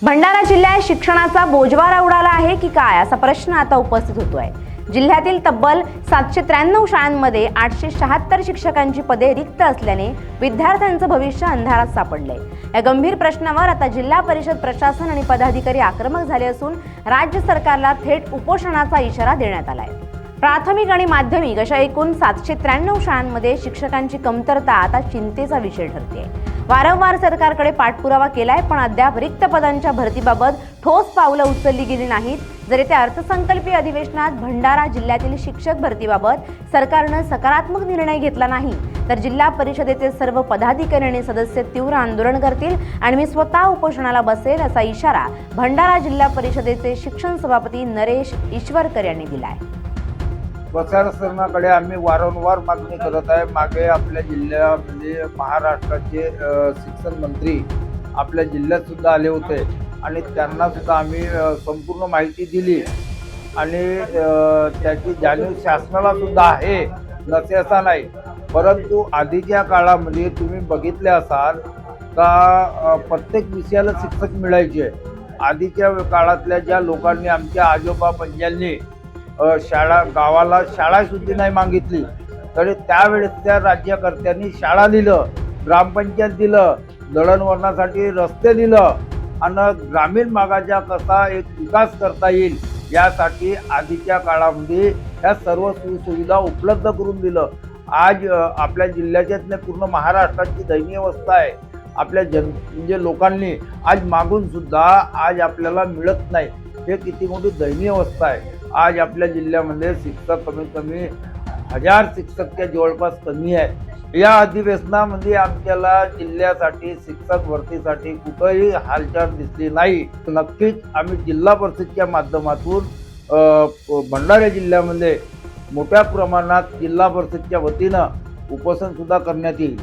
भंडारा जिल्ह्यात शिक्षणाचा बोजवारा उडाला आहे की काय असा प्रश्न आता उपस्थित होतोय। जिल्ह्यातील तब्बल 793 शाळांमध्ये 876 शिक्षकांची पदे रिक्त असल्याने विद्यार्थ्यांचं भविष्य अंधारात सापडलंय। या गंभीर प्रश्नावर आता जिल्हा परिषद प्रशासन आणि पदाधिकारी आक्रमक झाले असून राज्य सरकारला थेट उपोषणाचा इशारा देण्यात आलाय। प्राथमिक आणि माध्यमिक अशा एकूण 793 शाळांमध्ये शिक्षकांची कमतरता आता चिंतेचा विषय ठरते। वारंवार सरकारकडे पाठपुरावा केलाय, पण अद्याप रिक्त पदांच्या भरतीबाबत ठोस पावलं उचलली गेली नाहीत। जर येत्या अर्थसंकल्पीय अधिवेशनात भंडारा जिल्ह्यातील शिक्षक भरतीबाबत सरकारनं सकारात्मक निर्णय घेतला नाही तर जिल्हा परिषदेचे सर्व पदाधिकारी आणि सदस्य तीव्र आंदोलन करतील आणि मी स्वतः उपोषणाला बसेल असा इशारा भंडारा जिल्हा परिषदेचे शिक्षण सभापती नरेश ईश्वरकर यांनी दिलाय। प्रशासनाकडे आम्ही वारंवार मागणी करत आहे। मागे आपल्या जिल्ह्यामध्ये महाराष्ट्राचे शिक्षण मंत्री आपल्या जिल्ह्यात सुद्धा आले होते आणि त्यांना सुद्धा आम्ही संपूर्ण माहिती दिली आणि त्याची जाणीव शासनाला सुद्धा आहे, नसे असा नाही। परंतु आधीच्या काळामध्ये तुम्ही बघितले असाल का प्रत्येक विषयाला शिक्षक मिळायचे। आधीच्या काळातल्या ज्या लोकांनी, आमच्या आजोबा पंजांनी शाळा, गावाला शाळा सुद्धा नाही मागितली तरी त्यावेळेस त्या राज्यकर्त्यांनी शाळा दिलं, ग्रामपंचायत दिलं, दळणवळणासाठी रस्ते दिलं आणि ग्रामीण भागाचा कसा एक विकास करता येईल यासाठी आधीच्या काळामध्ये ह्या सर्व सुविधा उपलब्ध करून दिलं। आज आपल्या जिल्ह्याच्याच नाही, पूर्ण महाराष्ट्राची दयनीय अवस्था आहे। आपल्या म्हणजे लोकांनी आज मागून सुद्धा आज आपल्याला मिळत नाही, हे किती मोठी दयनीय अवस्था आहे। आज आपल्या जिल्ह्यामध्ये शिक्षक कमीत कमी 1000 शिक्षकच्या जवळपास कमी आहे। या अधिवेशनामध्ये आमच्याला जिल्ह्यासाठी शिक्षक भरतीसाठी कुठंही हालचाल दिसली नाही। नक्कीच आम्ही जिल्हा परिषदच्या माध्यमातून भंडारा जिल्ह्यामध्ये मोठ्या प्रमाणात जिल्हा परिषदच्या वतीनं उपोषण सुद्धा करण्यात येईल।